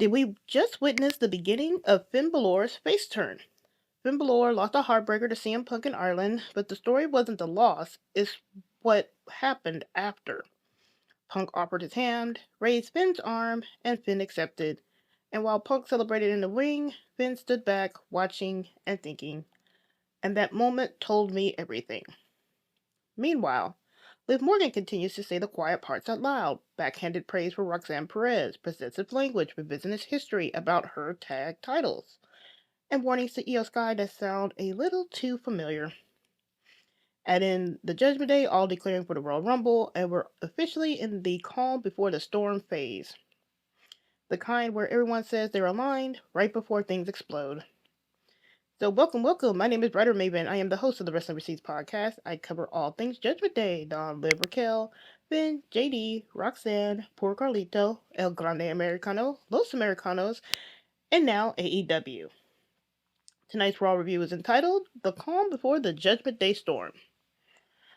Did we just witness the beginning of Finn Balor's face turn? Finn Balor lost a heartbreaker to CM Punk in Ireland, but the story wasn't the loss, it's what happened after. Punk offered his hand, raised Finn's arm, and Finn accepted. And while Punk celebrated in the ring, Finn stood back, watching and thinking. And that moment told me everything. Meanwhile, Liv Morgan continues to say the quiet parts out loud, backhanded praise for Roxanne Perez, possessive language, revisionist history about her tag titles, and warnings to Iyo Sky that sound a little too familiar. Add in the Judgment Day, all declaring for the Royal Rumble, and we're officially in the calm before the storm phase. The kind where everyone says they're aligned right before things explode. So welcome. My name is Writer Maven. I am the host of the Wrestling Receipts podcast. I cover all things Judgment Day. Don, Liv, Raquel, Finn, JD, Roxanne, Poor Carlito, El Grande Americano, Los Americanos, and now AEW. Tonight's Raw review is entitled The Calm Before the Judgment Day Storm.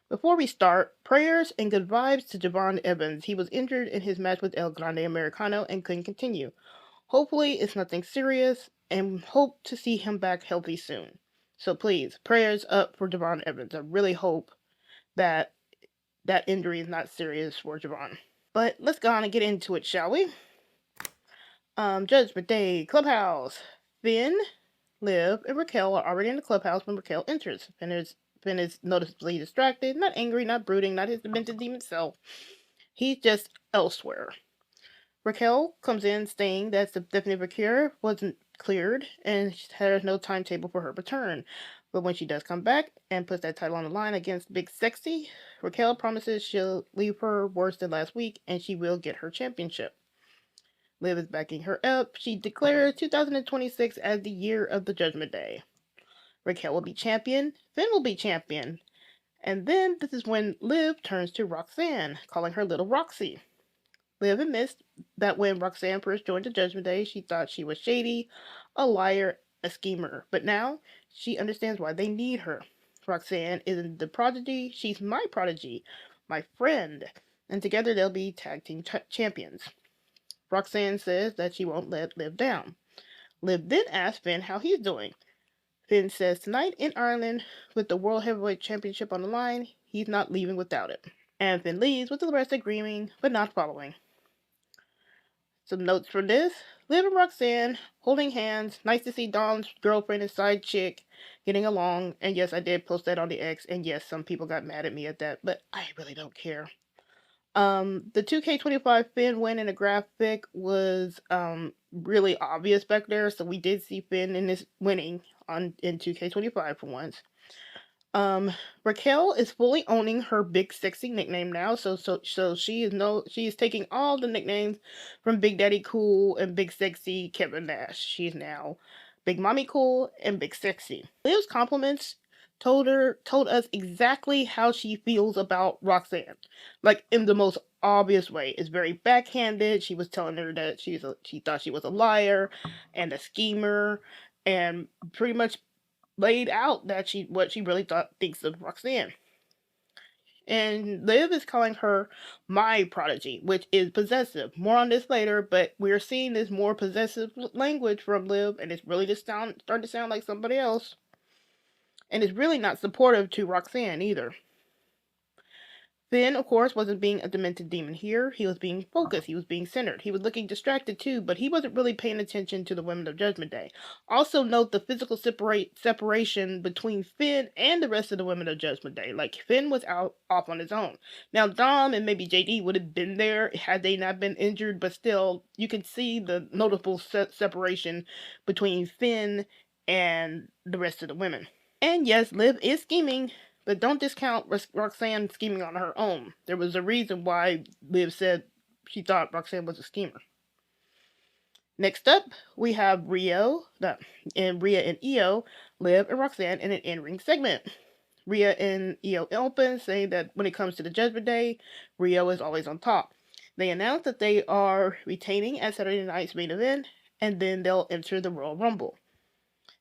Before we start, prayers and good vibes to Javon Evans. He was injured in his match with El Grande Americano and couldn't continue. Hopefully it's nothing serious, and hope to see him back healthy soon. So please, prayers up for Javon Evans. I really hope that that injury is not serious for Javon. But let's go on and get into it, shall we? Judgment Day Clubhouse. Finn, Liv, and Raquel are already in the clubhouse when Raquel enters. Finn is noticeably distracted, not angry, not brooding, not his demented demon self. He's just elsewhere. Raquel comes in saying that Stephanie Vaquer wasn't cleared and there's no timetable for her return. But when she does come back and puts that title on the line against Big Sexy, Raquel promises she'll leave her worse than last week and she will get her championship. Liv is backing her up. She declares 2026 as the year of the Judgment Day. Raquel will be champion. Finn will be champion. And then this is when Liv turns to Roxanne, calling her Little Roxy. Liv admits that when Roxanne first joined the Judgment Day, she thought she was shady, a liar, a schemer. But now she understands why they need her. Roxanne isn't the prodigy, she's my prodigy, my friend. And together they'll be tag team champions. Roxanne says that she won't let Liv down. Liv then asks Finn how he's doing. Finn says tonight in Ireland, with the World Heavyweight Championship on the line, he's not leaving without it. And Finn leaves with the rest agreeing, but not following. Some notes from this. Liv and Roxanne holding hands. Nice to see Dom's girlfriend and side chick getting along. And yes, I did post that on the X. And yes, some people got mad at me at that, but I really don't care. The 2K25 Finn win in a graphic was really obvious back there, so we did see Finn in this winning in 2K25 for once. Raquel is fully owning her Big Sexy nickname now, so she is taking all the nicknames from Big Daddy Cool and Big Sexy Kevin Nash. She's now Big Mommy Cool and Big Sexy. Liv's compliments told us exactly how she feels about Roxanne, like in the most obvious way. It's very backhanded. She was telling her that she thought she was a liar and a schemer, and pretty much laid out that what she really thinks of Roxanne. And Liv is calling her my prodigy, which is possessive. More on this later, but we're seeing this more possessive language from Liv, and it's really just starting to sound like somebody else. And it's really not supportive to Roxanne either. Finn, of course, wasn't being a demented demon here. He was being focused. He was being centered. He was looking distracted too, but he wasn't really paying attention to the women of Judgment Day. Also note the physical separation between Finn and the rest of the women of Judgment Day. Like, Finn was off on his own. Now, Dom and maybe JD would have been there had they not been injured, but still, you can see the notable separation between Finn and the rest of the women. And yes, Liv is scheming. But don't discount Roxanne scheming on her own. There was a reason why Liv said she thought Roxanne was a schemer. Next up, we have Rhea and Iyo, Liv and Roxanne in an in-ring segment. Rhea and Iyo open, saying that when it comes to the Judgment Day, Rhea is always on top. They announce that they are retaining at Saturday night's main event, and then they'll enter the Royal Rumble.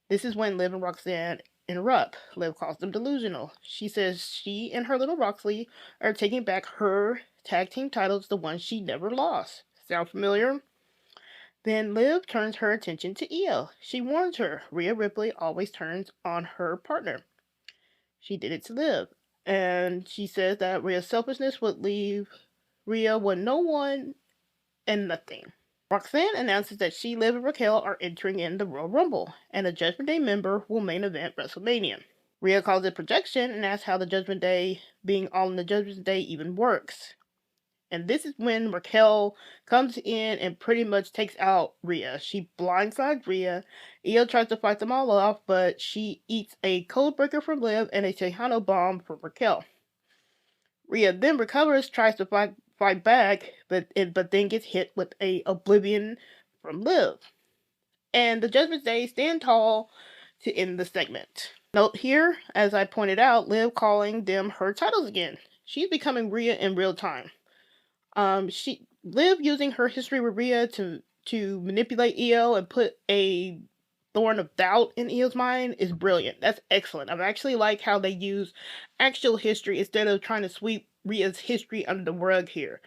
This is when Liv and Roxanne interrupt. Liv calls them delusional. She says she and her little Roxy are taking back her tag team titles, the ones she never lost. Sound familiar? Then Liv turns her attention to Iyo. She warns her Rhea Ripley always turns on her partner. She did it to Liv. And she says that Rhea's selfishness would leave Rhea with no one and nothing. Roxanne announces that she, Liv, and Raquel are entering in the Royal Rumble, and a Judgment Day member will main event WrestleMania. Rhea calls it projection and asks how the Judgment Day being all in the Judgment Day even works. And this is when Raquel comes in and pretty much takes out Rhea. She blindsides Rhea. Iyo tries to fight them all off, but she eats a code breaker from Liv and a Tejano bomb from Raquel. Rhea then recovers, tries to fight back, but then gets hit with a Oblivion from Liv. And the Judgment Day stand tall to end the segment. Note here, as I pointed out, Liv calling them her titles again. She's becoming Rhea in real time. She Liv using her history with Rhea to manipulate Iyo and put a thorn of doubt in Io's mind is brilliant. That's excellent. I actually like how they use actual history instead of trying to sweep Rhea's history under the rug here.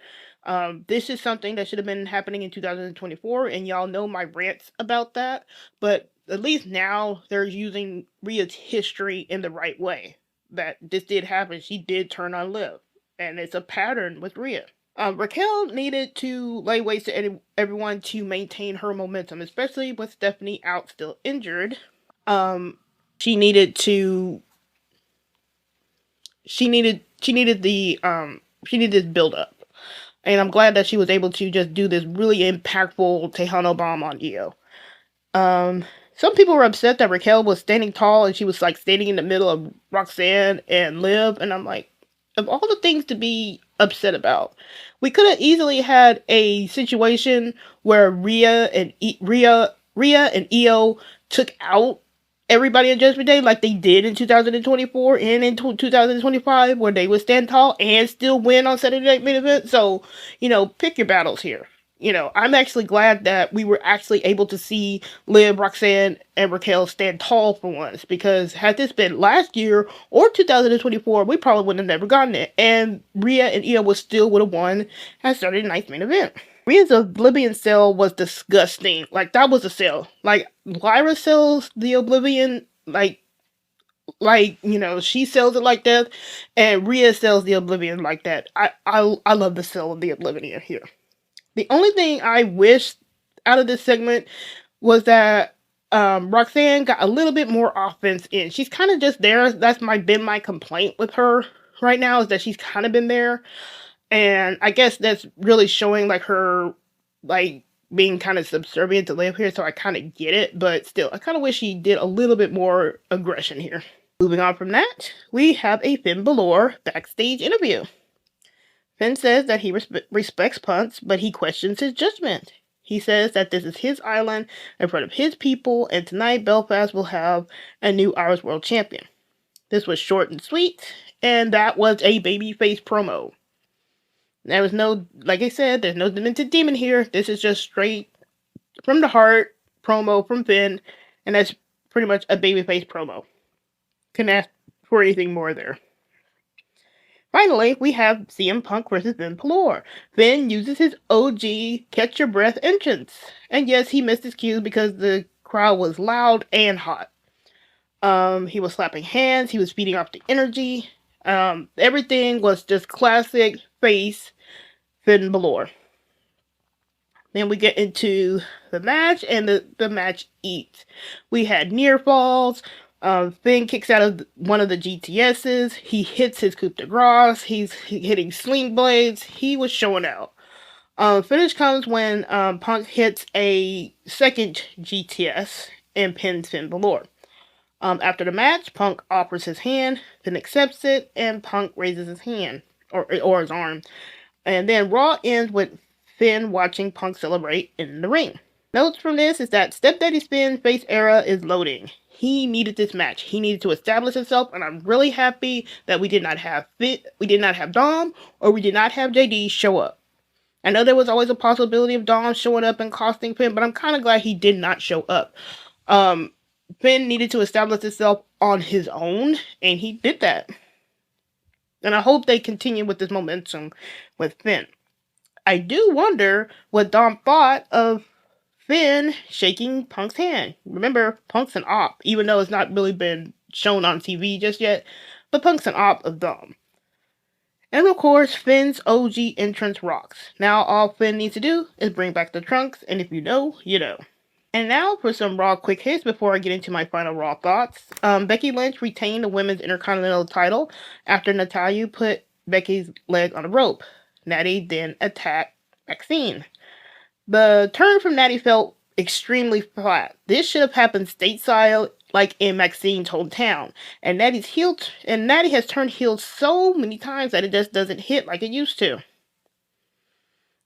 This is something that should have been happening in 2024, and y'all know my rants about that. But at least now they're using Rhea's history in the right way. That this did happen. She did turn on Liv, and it's a pattern with Rhea. Raquel needed to lay waste to everyone to maintain her momentum, especially with Stephanie out still injured. She needed this build up, and I'm glad that she was able to just do this really impactful Tejano bomb on Iyo. Some people were upset that Raquel was standing tall and she was like standing in the middle of Roxanne and Liv, and I'm like, of all the things to be upset about, we could have easily had a situation where Rhea and Iyo took out everybody in Judgment Day like they did in 2024 and in 2025, where they would stand tall and still win on Saturday Night Main Event. So, pick your battles here. I'm actually glad that we were actually able to see Liv, Roxanne, and Raquel stand tall for once, because had this been last year or 2024, we probably would have never gotten it, and Rhea and Iyo would have won at Saturday Night's Main Event. Rhea's Oblivion sale was disgusting. Like, that was a sale. Like, Lyra sells the Oblivion, she sells it like that, and Rhea sells the Oblivion like that. I love the sale of the Oblivion here. The only thing I wish out of this segment was that Roxanne got a little bit more offense in. She's kind of just there. That's been my complaint with her right now, is that she's kind of been there. And I guess that's really showing her being kind of subservient to Liv here, so I kind of get it. But still, I kind of wish she did a little bit more aggression here. Moving on from that, we have a Finn Balor backstage interview. Finn says that he respects Punk's, but he questions his judgment. He says that this is his island in front of his people, and tonight Belfast will have a new Irish World Champion. This was short and sweet, and that was a babyface promo. There was no, like I said, there's no demented demon here. This is just straight from the heart promo from Finn, and that's pretty much a babyface promo. Couldn't ask for anything more there. Finally, we have CM Punk versus Finn Balor. Finn uses his OG catch your breath entrance. And yes, he missed his cues because the crowd was loud and hot. He was slapping hands, he was feeding off the energy. Everything was just classic face Finn Balor. Then we get into the match, and the match eats. We had near falls. Finn kicks out of one of the GTSs. He hits his coup de grace. He's hitting sling blades. He was showing out. Finish comes when Punk hits a second GTS and pins Finn Balor. After the match, Punk offers his hand. Finn accepts it, and Punk raises his hand or his arm. And then Raw ends with Finn watching Punk celebrate in the ring. Notes from this is that Stepdaddy Finn's face era is loading. He needed this match. He needed to establish himself, and I'm really happy that we did not have Dom, or we did not have JD show up. I know there was always a possibility of Dom showing up and costing Finn, but I'm kind of glad he did not show up. Finn needed to establish himself on his own, and he did that. And I hope they continue with this momentum with Finn. I do wonder what Dom thought of Finn shaking Punk's hand. Remember, Punk's an op, even though it's not really been shown on TV just yet, but Punk's an op of Dom. And of course, Finn's OG entrance rocks. Now all Finn needs to do is bring back the trunks, and if you know, you know. And now for some Raw quick hits before I get into my final Raw thoughts. Becky Lynch retained the Women's Intercontinental title after Natalya put Becky's leg on a rope. Natty then attacked Maxine. The turn from Natty felt extremely flat. This should have happened stateside, like in Maxine's hometown. And Natty has turned heel so many times that it just doesn't hit like it used to.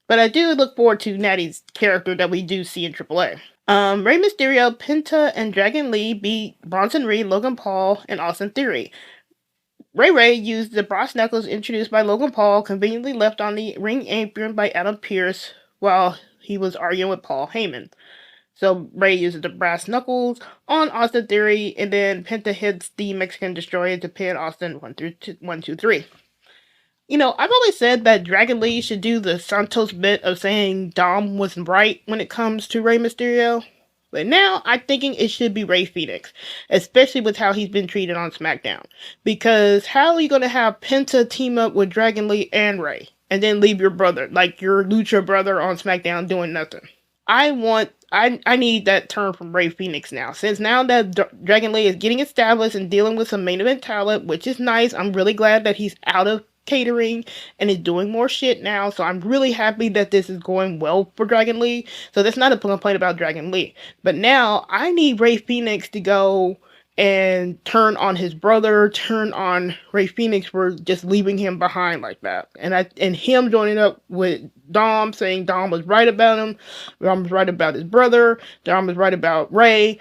But I do look forward to Natty's character that we do see in AAA. Rey Mysterio, Penta, and Dragon Lee beat Bronson Reed, Logan Paul, and Austin Theory. Ray used the brass knuckles introduced by Logan Paul, conveniently left on the ring apron by Adam Pearce while he was arguing with Paul Heyman. So Ray uses the brass knuckles on Austin Theory, and then Penta hits the Mexican Destroyer to pin Austin 1, 2, 3. You know, I've always said that Dragon Lee should do the Santos bit of saying Dom was right when it comes to Rey Mysterio. But now I'm thinking it should be Rey Fenix, especially with how he's been treated on SmackDown. Because how are you going to have Penta team up with Dragon Lee and Rey, and then leave your brother, like your Lucha brother on SmackDown doing nothing? I need that turn from Rey Fenix now. Since now that Dragon Lee is getting established and dealing with some main event talent, which is nice. I'm really glad that he's out of catering and is doing more shit now. So I'm really happy that this is going well for Dragon Lee. So that's not a complaint about Dragon Lee. But now I need Rey Fenix to go and turn on his brother, turn on Rey Fenix for just leaving him behind like that. And him joining up with Dom, saying Dom was right about him, Dom was right about his brother, Dom was right about Rey.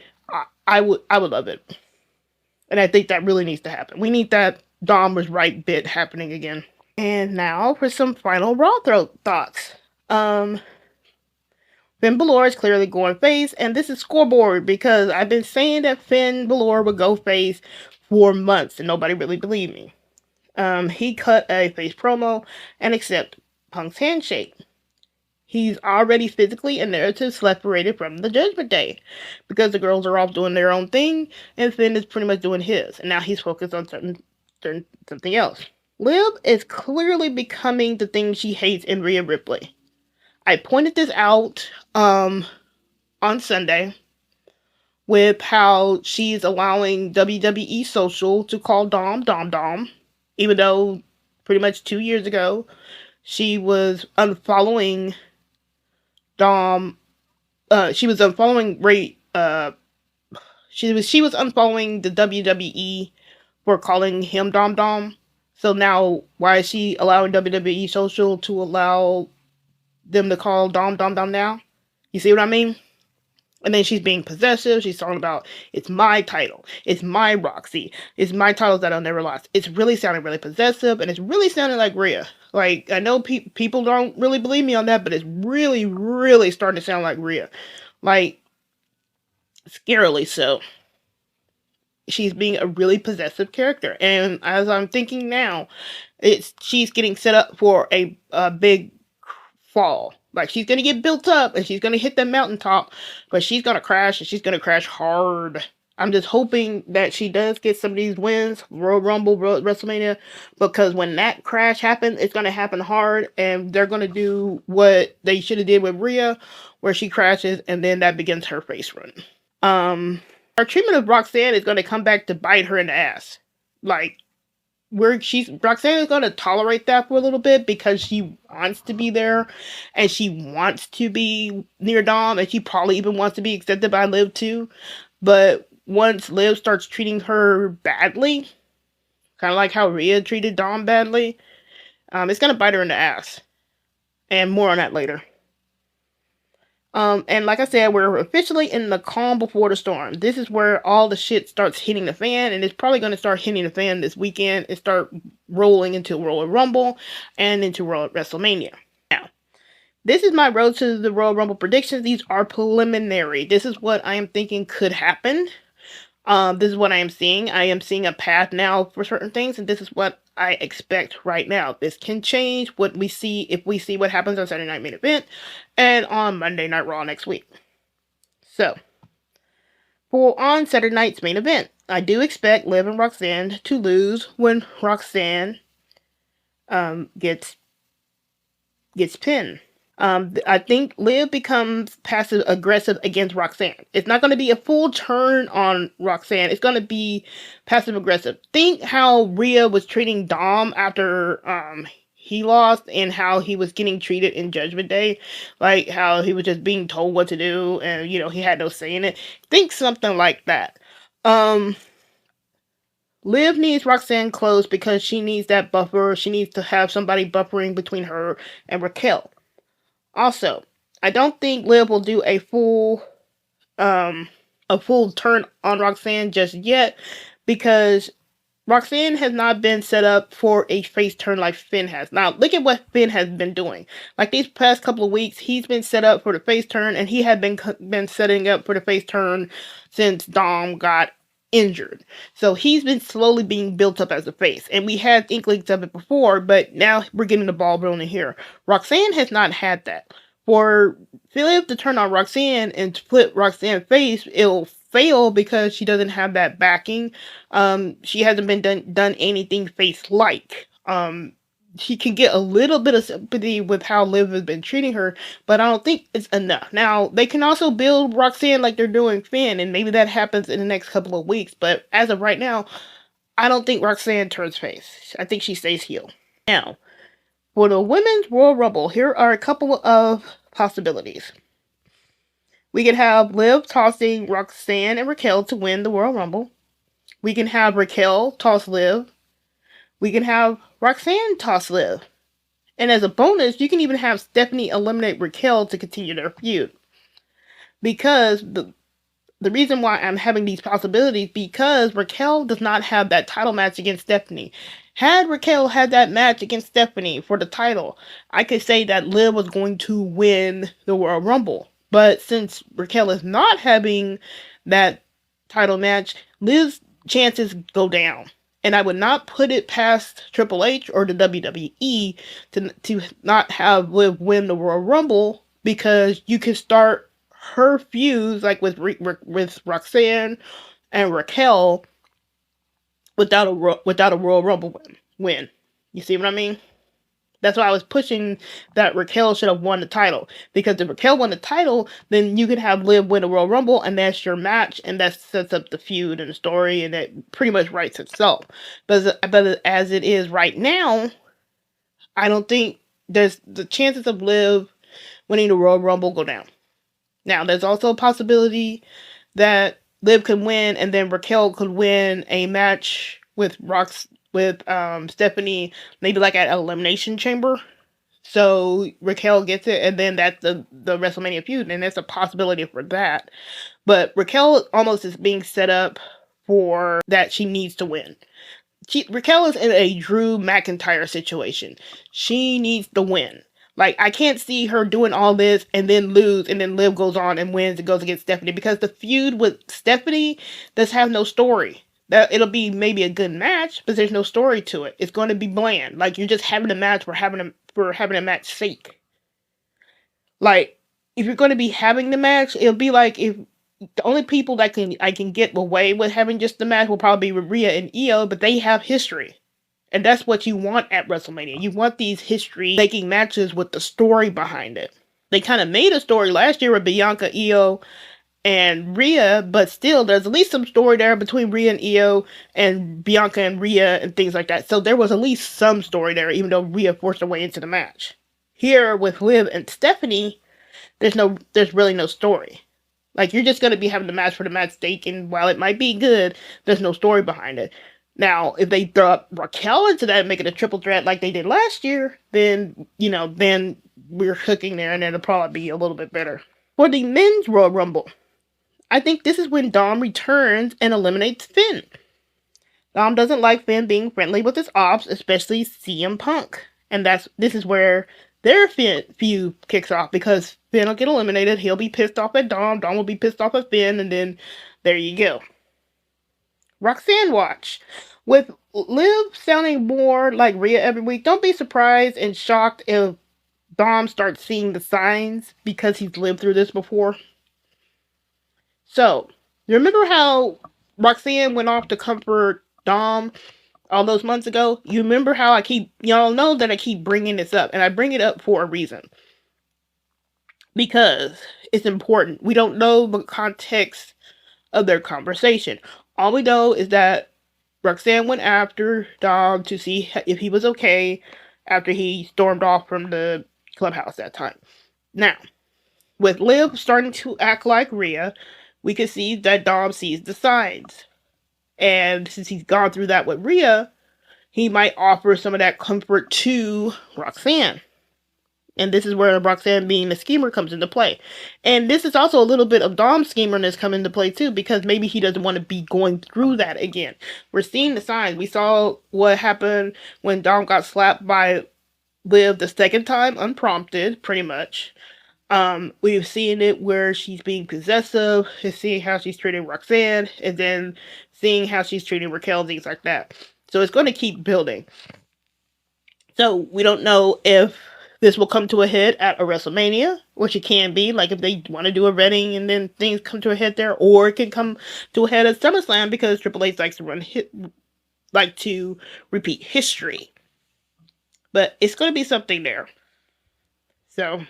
I would love it. And I think that really needs to happen. We need that Dom was right bit happening again. And now for some final Raw thoughts. Finn Balor is clearly going face, and this is scoreboard because I've been saying that Finn Balor would go face for months, and nobody really believed me. He cut a face promo and accepted Punk's handshake. He's already physically and narratively separated from the Judgment Day because the girls are all doing their own thing, and Finn is pretty much doing his, and now he's focused on something else. Liv is clearly becoming the thing she hates in Rhea Ripley. I pointed this out on Sunday with how she's allowing WWE Social to call Dom, even though pretty much 2 years ago she was unfollowing Dom. She was unfollowing Ray. She was unfollowing the WWE for calling him Dom. So now, why is she allowing WWE Social to allow them to call Dom now? You see what I mean? And then she's being possessive. She's talking about, it's my title. It's my Roxy. It's my titles that I'll never lost. It's really sounding really possessive, and it's really sounding like Rhea. Like, I know people don't really believe me on that, but it's really, really starting to sound like Rhea. Like, scarily so. She's being a really possessive character. And as I'm thinking now, she's getting set up for a big fall. Like, she's gonna get built up and she's gonna hit the mountaintop, but she's gonna crash, and she's gonna crash hard. I'm just hoping that she does get some of these wins, Royal Rumble, WrestleMania, because when that crash happens, it's gonna happen hard, and they're gonna do what they should have did with Rhea, where she crashes, and then that begins her face run. Her treatment of Roxanne is gonna come back to bite her in the ass. Like, Roxanne is going to tolerate that for a little bit because she wants to be there and she wants to be near Dom, and she probably even wants to be accepted by Liv too. But once Liv starts treating her badly, kind of like how Rhea treated Dom badly, it's going to bite her in the ass. And more on that later. And like I said, we're officially in the calm before the storm. This is where all the shit starts hitting the fan, and it's probably going to start hitting the fan this weekend and start rolling into Royal Rumble and into WrestleMania. Now, this is my road to the Royal Rumble predictions. These are preliminary. This is what I am thinking could happen. This is what I am seeing. I am seeing a path now for certain things, and this is what I expect right now. This can change what we see if we see what happens on Saturday Night Main Event and on Monday Night Raw next week. So, for on Saturday night's main event, I do expect Liv and Roxanne to lose when Roxanne gets pinned. I think Liv becomes passive aggressive against Roxanne. It's not going to be a full turn on Roxanne. It's going to be passive aggressive. Think how Rhea was treating Dom after he lost, and how he was getting treated in Judgment Day, like how he was just being told what to do, and he had no say in it. Think something like that. Liv needs Roxanne close because she needs that buffer. She needs to have somebody buffering between her and Raquel. Also, I don't think Liv will do a full turn on Roxanne just yet, because Roxanne has not been set up for a face turn like Finn has. Now, look at what Finn has been doing. Like these past couple of weeks, he's been set up for the face turn, and he had been setting up for the face turn since Dom got injured. So he's been slowly being built up as a face, and we had inklings of it before, but now we're getting the ball rolling here. Roxanne has not had that. For Philip to turn on Roxanne and to flip Roxanne face, it'll fail because she doesn't have that backing. She hasn't been done anything face-like. She can get a little bit of sympathy with how Liv has been treating her, but I don't think it's enough. Now, they can also build Roxanne like they're doing Finn, and maybe that happens in the next couple of weeks, but as of right now, I don't think Roxanne turns face. I think she stays heel. Now, for the Women's Royal Rumble, here are a couple of possibilities. We could have Liv tossing Roxanne and Raquel to win the Royal Rumble. We can have Raquel toss Liv. We can have Roxanne toss Liv. And as a bonus, you can even have Stephanie eliminate Raquel to continue their feud. Because the reason why I'm having these possibilities, because Raquel does not have that title match against Stephanie. Had Raquel had that match against Stephanie for the title, I could say that Liv was going to win the Royal Rumble. But since Raquel is not having that title match, Liv's chances go down. And I would not put it past Triple H or the WWE to not have Liv win the Royal Rumble, because you can start her feuds like with Roxanne and Raquel without a Royal Rumble win. You see what I mean? That's why I was pushing that Raquel should have won the title. Because if Raquel won the title, then you could have Liv win the Royal Rumble, and that's your match, and that sets up the feud and the story, and it pretty much writes itself. But as it is right now, I don't think there's the chances of Liv winning the Royal Rumble go down. Now, there's also a possibility that Liv could win, and then Raquel could win a match with Stephanie, maybe like at Elimination Chamber. So Raquel gets it, and then that's the WrestleMania feud, and there's a possibility for that. But Raquel almost is being set up for that she needs to win. Raquel is in a Drew McIntyre situation. She needs to win. Like, I can't see her doing all this and then lose, and then Liv goes on and wins and goes against Stephanie, because the feud with Stephanie does have no story. That it'll be maybe a good match, but there's no story to it. It's going to be bland. Like, you're just having a match for having a match sake. Like, if you're going to be having the match, it'll be like if the only people that I can get away with having just the match will probably be Rhea and Iyo, but they have history. And that's what you want at WrestleMania. You want these history-making matches with the story behind it. They kind of made a story last year with Bianca, Iyo, and Rhea, but still, there's at least some story there between Rhea and Iyo, and Bianca and Rhea, and things like that. So there was at least some story there, even though Rhea forced her way into the match. Here, with Liv and Stephanie, there's really no story. Like, you're just going to be having the match for the match stake, and while it might be good, there's no story behind it. Now, if they throw up Raquel into that and make it a triple threat like they did last year, then, then we're hooking there, and it'll probably be a little bit better. For the Men's Royal Rumble, I think this is when Dom returns and eliminates Finn. Dom doesn't like Finn being friendly with his ops, especially CM Punk. And this is where their feud kicks off, because Finn will get eliminated, he'll be pissed off at Dom, Dom will be pissed off at Finn, and then there you go. Roxanne watch. With Liv sounding more like Rhea every week, don't be surprised and shocked if Dom starts seeing the signs, because he's lived through this before. So, you remember how Roxanne went off to comfort Dom all those months ago? You remember how y'all know that I keep bringing this up, and I bring it up for a reason. Because it's important. We don't know the context of their conversation. All we know is that Roxanne went after Dom to see if he was okay after he stormed off from the clubhouse that time. Now, with Liv starting to act like Rhea, we can see that Dom sees the signs. And since he's gone through that with Rhea, he might offer some of that comfort to Roxanne. And this is where Roxanne being the schemer comes into play. And this is also a little bit of Dom's schemerness come into play too, because maybe he doesn't want to be going through that again. We're seeing the signs. We saw what happened when Dom got slapped by Liv the second time, unprompted, pretty much. We've seen it where she's being possessive, and seeing how she's treating Roxanne, and then seeing how she's treating Raquel, things like that. So it's going to keep building. So we don't know if this will come to a head at a WrestleMania, which it can be, like if they want to do a wedding and then things come to a head there, or it can come to a head at SummerSlam because Triple H likes to repeat history. But it's going to be something there. So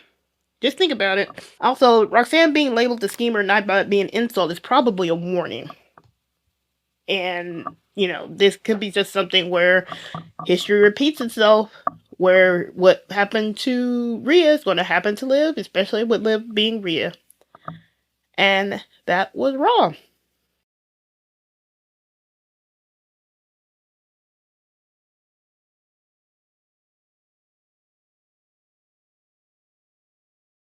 just think about it. Also, Roxanne being labeled the schemer not by being an insult is probably a warning. And, this could be just something where history repeats itself, where what happened to Rhea is going to happen to Liv, especially with Liv being Rhea. And that was Raw.